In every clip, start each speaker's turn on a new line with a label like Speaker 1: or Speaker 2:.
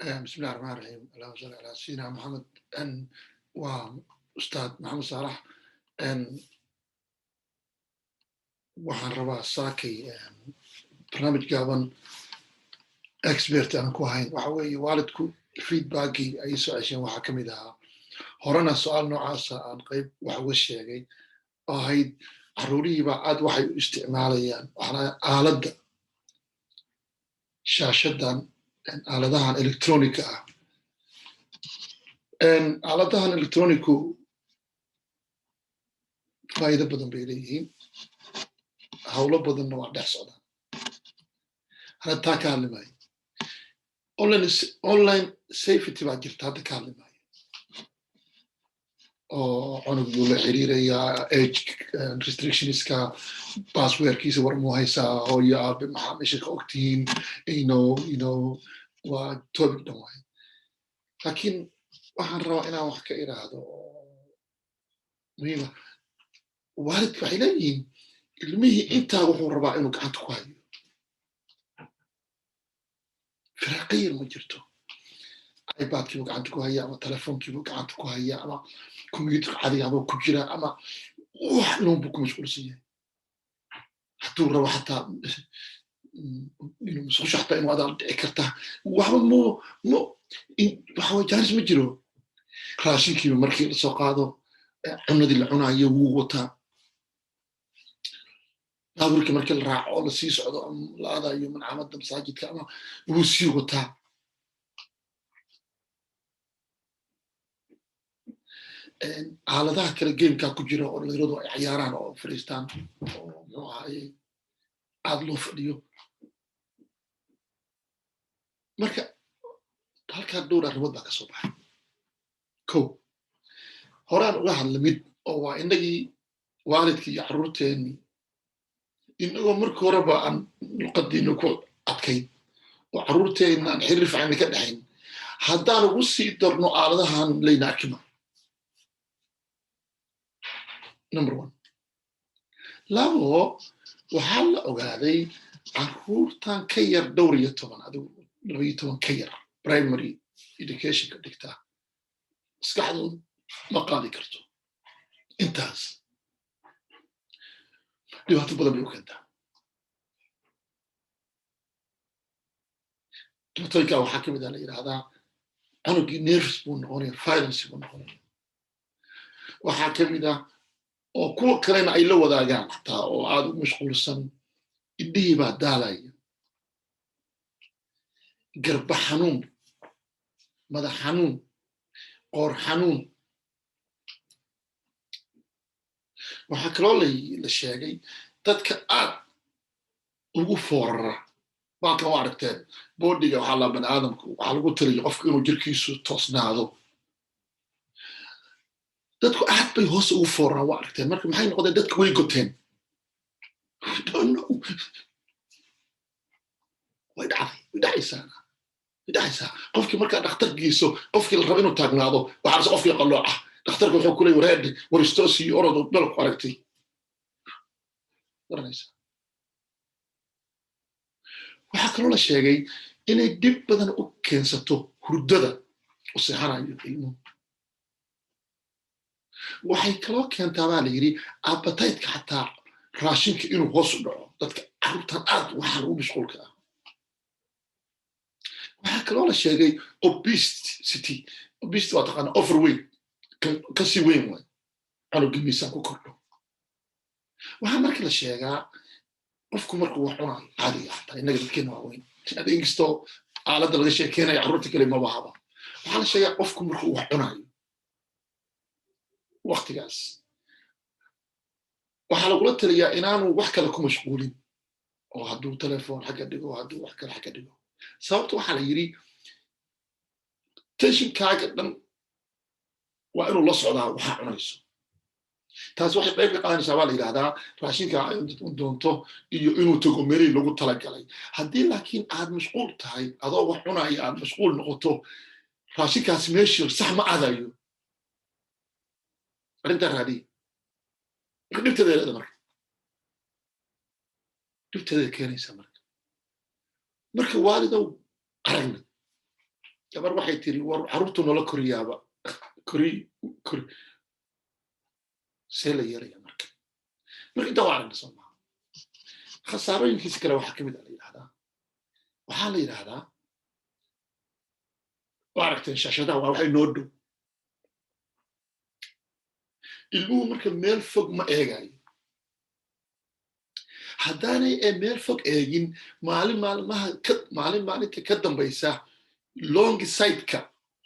Speaker 1: بسم الله الرحمن الرحيم اللهم صل على سيدنا محمد أن وأستاذ محمد صالح أن waxaan rabaa saakay barnaamij gaaban expert aan ku hayn waxa weeye waalidku feedbackii ay soo cesheen waxaa ka mid ahaa horena su-aal noocaasa aan qayb wax uga sheegay oo ahayd carruurihiiba aad waxay u isticmaalayaan aaladda shaashadan aaladahan electronica ah aaladahan electronicu faa'iido badan bay leeyihiin hawlo badanna waa dhex socdaan hana taa ka hadli maayo online safety baa jirta hadda ka hadli maayo oo cunuguu la xiriirayaa age restrictionska passwordkiisa war muu haysaa hooyo aabe maxaa meesha ka ogtihiin waa topic dhan waayo laakiin waxaan rabaa inaan wax ka iraahdo muhiima waalidka waxay leeyihiin ilmihii intaa wuxuu rabaa inuu gacanta ku hayo firaaqiyar ma jirto ibadkiibuu gacanta ku haya ama telefoonkiibuu gacanta ku haya ama combyuutar cadigaabuu ku jira ama wax loonbuu ku mashquulsan yahay hadduu rabo xataa inuu musqusho xataa inuu adaal dhici karta waxba waxaway jaanis ma jiro raashinkiiba markii la soo qaado cunadii la cunayo wuu wataa baaburkii markii la raaco oo lasii socdo ama la aadayo mancaamada masaajidka ama wuu sii wataa aaladaha kale gameka ku jira oo dhalinyaradu ay ciyaaraan oo fariistaan oo muxuu ahaye aad loo fadhiyo marka halkaa dhowr arrimood baa ka soo baxay horaan uga hadla mid oo waa innagii waalidkii iyo carruurteennii inagoo markii horeba aan luqadiina ku adkayn oo carruurteenna aan xiriir fiican ka dhexayn haddaan ugu sii darno aaladahan layna arkima number one labo waxaa la ogaaday carruurtan ka yar dhowr iyo toban adigu 12 ka yar primary educationka dhigtaa maskaxdooda ma qaadi karto intaas dhibaato badan bay u keentaa dhibaatooyinkaa waxaa ka mid a la yidhaahdaa cunugii nervous buu noqonaya violence buu noqonaya waxaa ka mid ah oo kuwa kalena ay la wadaagaan xataa oo aad u mashquulsan indhihii baa daalaya garba xanuun madax xanuun qoor xanuun waxaa kaloo la sheegay dadka aad ugu foorara baalkan waa aragteen boodiga waxaa laa bani aadamku waxaa lagu taliya qofka inuu jirkiisu toosnaado dadku aad bay hoos ugu fooraraan waa aragteen marka maxay noqdeen dadka way goteen way dhacaysaa qofkii markaa dhakhtar geyso qofkii la rabo inuu taagnaado waxaase qofkii qalooc ah dhakhtarka wuxuu ku leey wareedhi waristoos iyo orod dalku aragtay garanaysa waxaa kaloo la sheegay inay dhib badan u keensato hurdada u seexanayo ilmuhu waxay kaloo keentaa baa la yidhi appetite-ka xataa raashinka inuu hoos u dhaco dadka carruurtan aad waxaan ugu mashquulka ah waxaa kaloo la sheegay obesity waa taqaana overweight kasii weyn waay cunugii miisaan ku kordho waxaa marka la sheegaa qofku markuu wax cunaayo caadiga xataa innaga dadkeena waa weyn inkastoo aaladda laga sheekeynayo carruurta kale mabahaba waxaa la sheegaa qofku markuu wax cunaayo waktigaas waxaa lagula taliyaa inaanu wax kale ku mashquulin oo hadduu telefoon xagga dhigo hadduu wax kale xagga dhigo sababta waxaa la yidhi tensionkaaga dhan waa inuu la socdaa waxaa cunayso taas waxay qayb ka qaadanaysaa baa la yidhahdaa raashinka u doonto iyo inuu tago meelihii lagu talagalay haddii laakiin aad mashquul tahay adoo wax cunaya aad mashquul noqoto raashinkaasi meeshii sax ma aadayo arrintaa raadiye marka dhibteeda marka dhibteeda keenaysaa marka waalidow aragna gabar waxay tiri war carruurtu nolol koriyaaba kori see la yeelaya marka inta waa aragna soo maaha khasaarooyinkiisa kale waxaa kamid a la yidhahdaa waxaa la yidhahdaa waa aragteen shaashadaha waa waxay noo dhow ilmuhu marka meel fog ma eegayo haddaanay meel fog eegin maalinta ka dambaysa longi sightka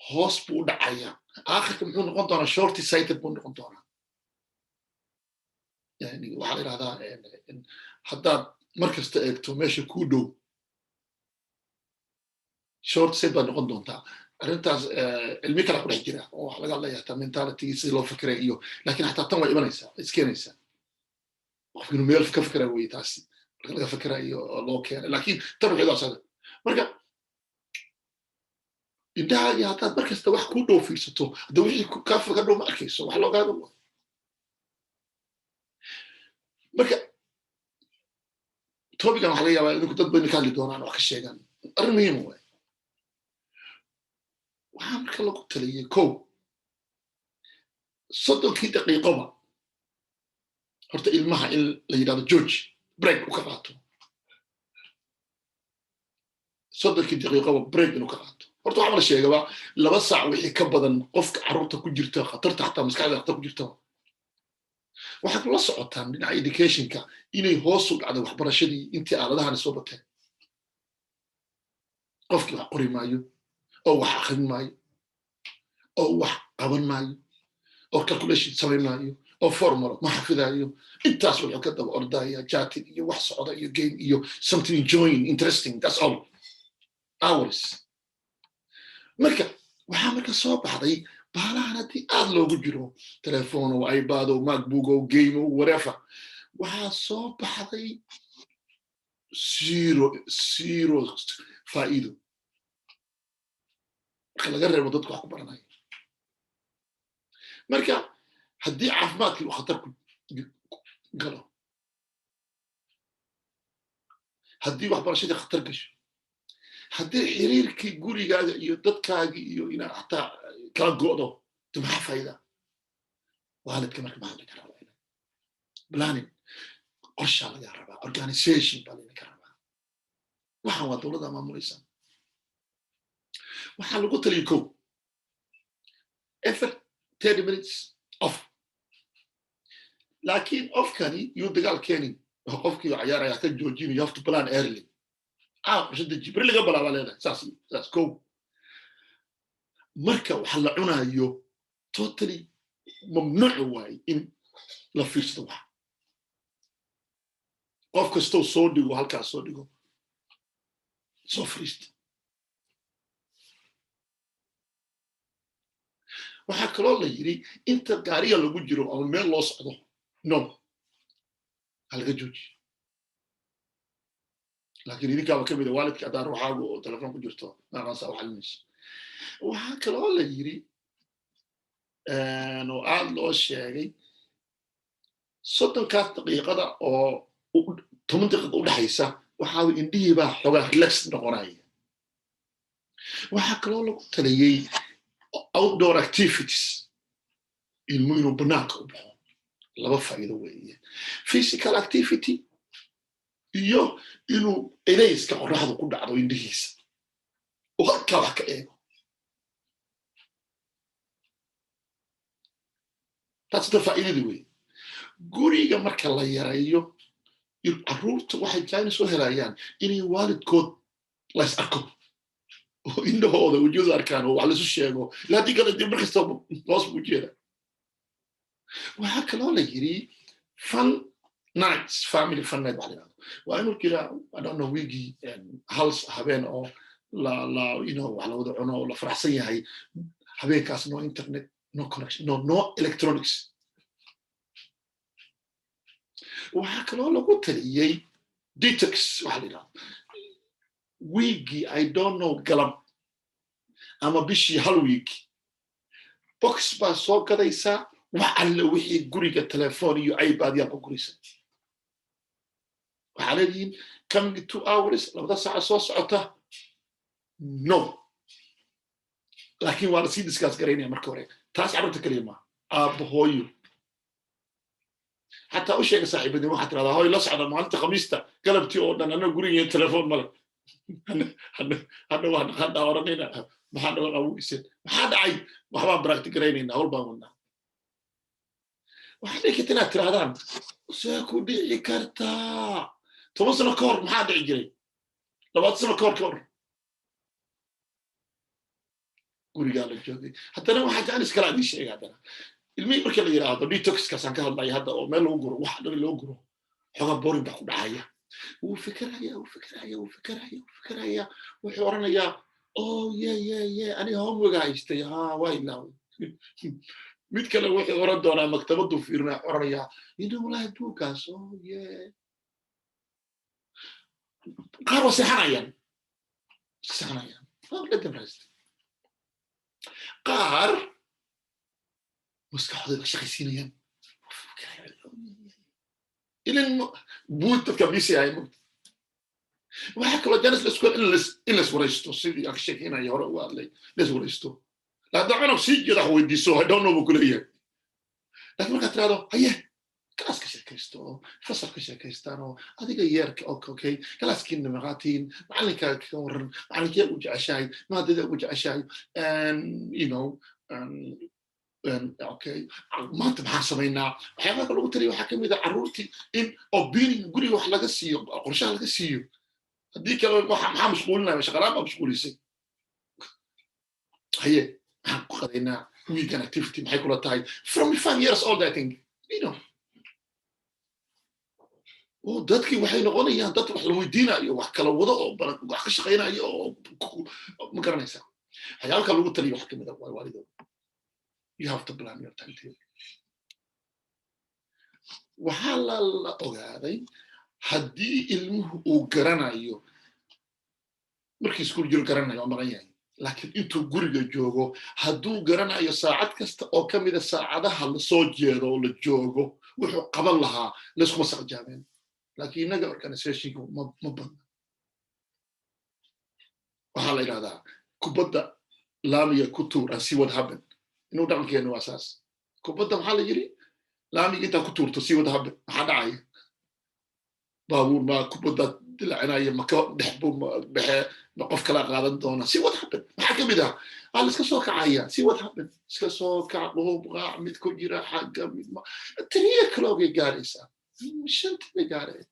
Speaker 1: hoos buu u dhacaya aakhirka muxuu noqon doonaa shorty sighted buu noqon doonaa yani waxaa la yidhahdaa haddaad mar kasta eegto meesha kuu dhow short sight baad noqon doontaa arrintaas cilmi kala ku dhex jira oo wax laga hadlaya hataa mentalitygi sida loo fikiray iyo laakiin hataa tan way imanaysaa iskeenaysaa qofka inuu meel ka fikira weye taasi marka laga fikirayo oo loo keenay laakiin tan waxay doorsada marka indhahaagi haddaad mar kasta wax kuu dhow fiirsato hadda wixii kaa foga dhow ma arkayso wax loogaada wa marka topican waxa laga yaabaa idinku dad bayna ka hadli doonaan wax ka sheegaan arrin muhiima waay waxaa marka lagu taliyey kow 30 daqiiqoba horta ilmaha in la yidhahdo george break u ka qaato 30 daqiiqoba break inuu ka qaato horta waxaa la sheegaba 2 saac wixii ka badan qofka carruurta ku jirta khatarta xataa maskaxda khatar ku jirta waxaad la socotaan dhinaca educationka inay hoos u dhacday waxbarashadii intii aaladahani soo bateen qofkii wax qori maayo oo wax akhrin maayo oo wax qaban maayo oo calculation samayn maayo oo formula ma xafidayo intaas wuxuu ka daba ordaya chatting iyo wax socda iyo game iyo something enjoying interesting that's all hours marka waxaa marka soo baxday baalahan haddii aad loogu jiro telefoon oo ipad oo macbook oo game oo whatever waxaa soo baxday zero faa'iido marka laga reebo dadku wax ku baranayo marka haddii caafimaadkii uu khatar ku galo haddii waxbarashadii khatar gasho haddii xiriirkii gurigaaga iyo dadkaagii iyo inaad hataa kala go'do de maxaa faa'iida waalidka marka maxaa laga rabaa planning qorshaa laga rabaa organization baa laga rabaa waxaan waa dowladda maamulaysa waxaa lagu taliyay kow effort 30 minutes off laakiin ofkani yuu dagaal keenin qofkii cayaaraya hata joojin you have to plan early warshada jibril laga bilaaba leedahay saas kow marka waxa la cunayo totally mamnuuc waay in la fiirsado wax qof kastoo soo dhigo halkaas soo dhigo soo fariista waxaa kaloo la yidhi inta gaariga lagu jiro ama meel loo socdo no halaga joojiyo laakiin idinkaaba ka mid a waalidka haddaa ruuxaagu oo telefoon ku jirto maaqaasa u xalimayso waxaa kaloo la yidhi oo aad loo sheegay 30 daqiiqada oo 10 daqiiqada u dhaxaysa waxaa indhihii baa xogaa relax noqonaya waxaa kaloo lagu taliyey outdoor activities ilmu inuu banaanka u baxo 2 faa'iido weeye physical activity iyo inuu elayska qorraxda ku dhacdo indhihiisa oo halkaa wax ka eego taasda faa'iidadii weeye guriga marka la yareeyo carruurta waxay jaanis u helayaan inay waalidkood lays arko oo indhahooda wejiyadu arkaan oo wax laisu sheego ilaa haddii kale dib markasta hoos buu jeeda waxaa kaloo la yidhi fun nights family fun night waxa la yidhahdo waa inuu jira I don't know weekii hal habeen oo wax la wada cuno oo la faraxsan yahay habeenkaas no internet no connection no electronics waxaa kaloo lagu taliyey detox waxa la yidhahdo weekii I don't know galab ama bishii hal week box baa soo gadaysaa wax alle wixii guriga telefoon iyo ipad yaa ku gurisa waxaa leedihiin coming 2 hours 2 saaca soo socota no laakiin waa la sii discuss garaynaya marka hore taas carruurta kaliya maaha aabbo hooyo xataa u sheega saaxiibadii waxaad tirahdaa hooy la socda maalinta khamiista galabtii oo dhan anna gurigeena telefoon male hadda waan hadda oranayna maxaa naga qabuiseen maxaa dhacay waxbaan practice garaynayna hawl baan wadnaa waxaad dhigi karta inaad tirahdaan see ku dhici kartaa 10 sano ka hor maxaa dhici jiray 20 sano ka hor gurigaa la joogay haddana waxaa jeclis kala adii sheega haddana ilmihii markii la yidhaahdo detoxkaasaan ka hadlaya hadda oo meel lagu guro wax dhan loo guro xogaa boring baa ku dhacaya wuu fikiraya wuxuu oranayaa oh ye aniga homeworka haystay waa ilaaway mid kale wuxuu oran doonaa maktabadu fiirnaa oranayaa inuu walahi buugaas oh ye qaar waa seexanayaan qaar maskaxdooda ka shaqaysiinayaan ilan buudta kabisay waxa kala janis la isku in la waraysto sidii aan sheekeynay hore waa la waraysto la dacana si jira weydiiso I don't know kuleeyahay laakiin marka tirado haye kalaas ka sheekaysto fasal ka sheekaystaan oo adiga yeerka okay kalaaskiina maqaatiin macalinka ka waran macalinka u jeceshahay maadada u jeceshahay and you know okay maanta maxaan samaynaa waxyaabaha lagu taliyo waxaa kamid ah carruurtii in opinion guriga wax laga siiyo qorshaha laga siiyo haddii kale maxaa mashquulinaya shaqalaan baa mashquulisay haye maxaan ku qadaynaa weekend activity maxay kula tahay from 5 years old I think you know oo dadkii waxay noqonayaan dad wax la weydiinayo wax kala wado oo badan wax ka shaqaynayo oo ma garanaysaa waxyaabaha lagu taliyo waxaa kamid ah waalido you have to plan your timetable waxaa la ogaaday haddii ilmuhu uu garanayo markii iskuul jiro garanayo oo maqan yahay laakiin intuu guriga joogo hadduu garanayo saacad kasta oo ka mida saacadaha la soo jeedo oo la joogo wuxuu qaban lahaa layskuma saqjaabeen laakiin innaga organizationka ma badna waxaa la yidhahdaa kubadda laamiga ku tuur and see what happened inuu dhaqankeenu waa saas kubadda maxaa la yidhi laamiga intaa ku tuurto see what happened maxaa dhacaya baabuur ma kubadda dilacinaya maka dhex buu dhexe qof kala qaadan doona see what happened maxaa ka mid ah iska soo kacaya see what happened iska soo kac qaac mid ku jira xagga mid ma tiriya kalooga gaaraysa shanta bay gaareen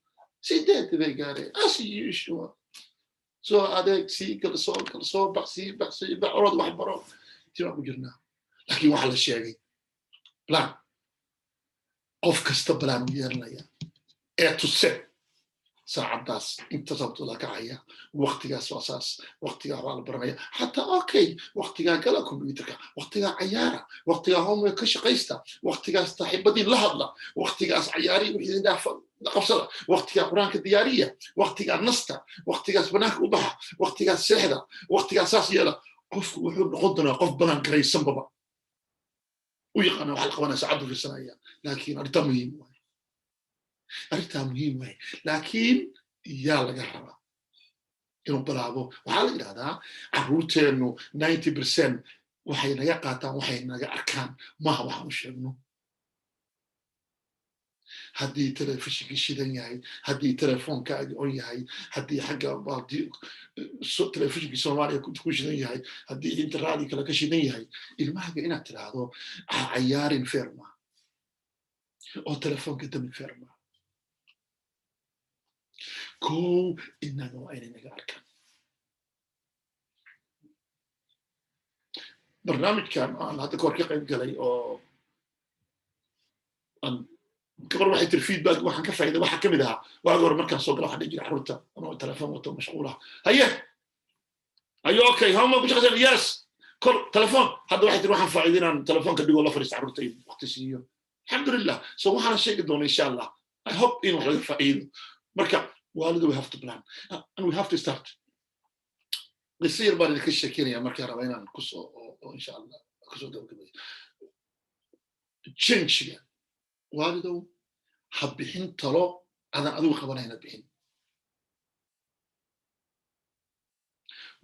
Speaker 1: sideed bay gaareen as usual so adeeg sii kala soo baxsi orod wax baro tira ku jirnaa laakiin waxaa la sheegay plan qof kasta plan u yeelanaya to set saacadaas inta sababto la kacaya waqtigaas waa saas waqtigaa waa la baranaya xataa okay waqtigaa gala computerka waqtigaa cayaara waqtigaa homework ka shaqaysta waqtigaas saaxiibadii la hadla waqtigaas cayaari wixii indhaha qabsada waqtigaa quraanka diyaariya waqtigaa nasta waqtigaas banaanka u baxa waqtigaas seexda waqtigaas saas yeela qofku wuxuu noqon doonaa qof badan garaysan baba u yaqaana waxa la qabanaya saacadu fiirsanaya laakiin arrintaa muhiim waay laakiin yaa laga rabaa inuu bilaabo waxaa la yidhahdaa carruurteennu 90% waxay naga qaataan waxay naga arkaan maaha waxaan u sheegno haddii telefishinka shidan yahay haddii telefoonkaagi on yahay haddii xagga telefishinka soomaaliya ku shidan yahay haddii interraadi kale ka shidan yahay ilmahaga inaad tiraahdo cayaarin ferma oo telefoonka dami ferma kow inaga waa inay naga arkaan barnaamijkan aan hadda kahor ka qayb galay oo gabar waxay tiri feedback waxaan ka faa'iiday waxa kamid ahaa waaga hore markaan soo gala waxaan dhihi jiray carruurta anoo telefoon wato mashquul ah haye ayo okay hama ku shaqaysan yes kor telefoon hadda waxay tiri waxaan faa'iiday inaan telefoonka dhigo la fariisto carruurta waqti siiyo alxamdulillah so waxaan sheegi doonaa insha allah I hope in wax laga faa'iido marka walidu we have to plan and we have to start qisir baan idinka sheekeynaya markaan raba inaan kusoo insha allah kusoo gabagabeeyo change walidu ha bixin talo adan adigu qabanayna bixin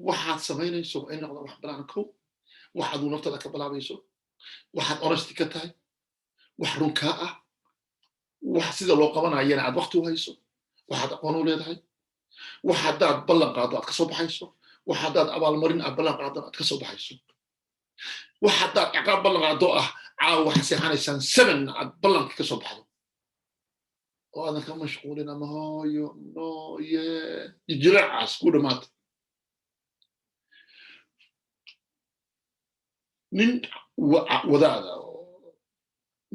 Speaker 1: waxaad samaynayso in noqdo wax balan kow waxaad naftada ka bilaabayso waxaad honesty ka tahay wax run kaa ah wax sida loo qabanayana aad waqti u hayso waxaad aqoon u leedahay wax haddaad ballan qaado aad ka soo baxayso wax haddaad abaalmarin aad ballan qaado aad ka soo baxayso wax haddaad ciqaab ballan qaado ah caawa waxaad seexanaysaan 7 aad ballanka ka soo baxdo oo aadan ka mashquulin ama hooyo nooye jilaacaas ku dhamaata nin wadaada oo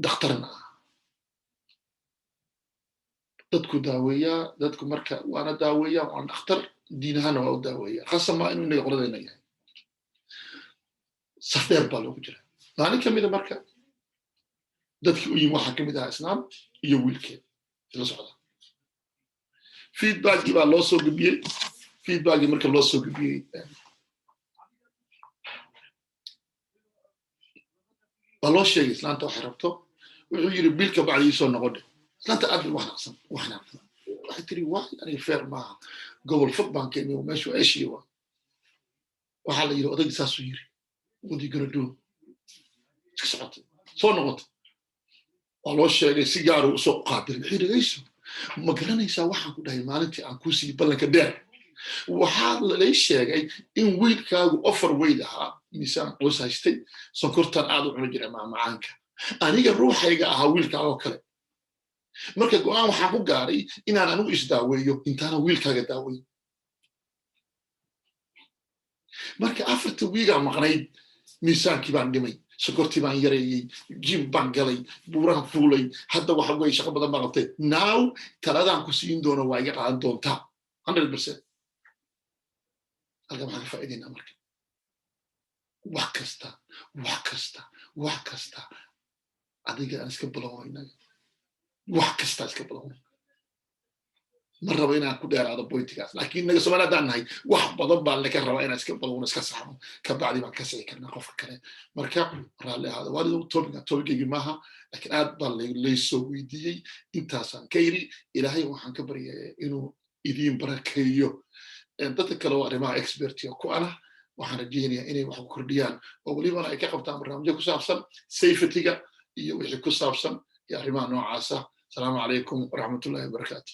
Speaker 1: dhakhtarna ah dadku daaweeyaa dadku marka waana daaweeyaa waan dhakhtar diin ahaana waa u daaweeyaa khasama inuu inaga qoladayna yahay safdheer baa loogu jira maalin ka mida marka dadkii u yimi waxaa ka mid ahaa islaam iyo wiilkeed la socda feedbackii baa loo soo gudbiyey feedbackii marka loo soo gudbiyey waa loo sheegay islaanta waxay rabto wuxuu yiri biilka bacdii soo noqon islaanta aad wax naqsan waxay tiri wax aniga feer maaha gobol fog baan keenay meeshu eeshiyo waxaa la yiri odayga saasuu yiri wadi gonna do iska socotay soo noqotay waa loo sheegay si gaar u soo qaabil wixii dhagayso ma garanaysaa waxaan ku dhahay maalintii aan ku sii ballanka dheer waxaa la sheegay in wiilkaagu offer weyd ahaa miisaan qoys haystay sonkortan aad u cuni jiray macaanka aniga ruuxayga ahaa wiilkaagoo kale marka go'aan waxaan ku gaaray inaan anigu isdaaweeyo intaana wiilkaaga daaweeyo marka 4 wiigaa maqnayd miisaankii baan dhimay sokortii baan yareeyey jim baan galay buuraha fuulay hadda waxa weeye shaqo badan baan qabtay now taladaan ku siin doono waa iga qaadan doontaa 100% halka maxaa ka faa'iidaynaa marka wax kasta adiga aan iska bilowna wax kasta iska bilowna ma rabo inaan ku dheeraado bointigaas laakiin naga Soomaaliya haddaan nahay wax badan baa laga rabaa inaan iska bilowno iska saxno ka bacdi baan ka sii karnaa qofka kale marka raalli ahaada walidu topic maaha laakiin aad baa laysoo weydiiyey intaasaan ka yiri ilaahay waxaan ka baryayaa inuu idiin barakeeyo dadka kale oo arrimaha expertiga ku ana waxaan rajeynayaa inay wax ku kordhiyaan oo walibana ay ka qabtaan barnaamijyo ku saabsan safety-ga iyo wixii ku saabsan iyo arrimaha noocaasa asalaamu calaykum waraxmatullaahi wabarakaatu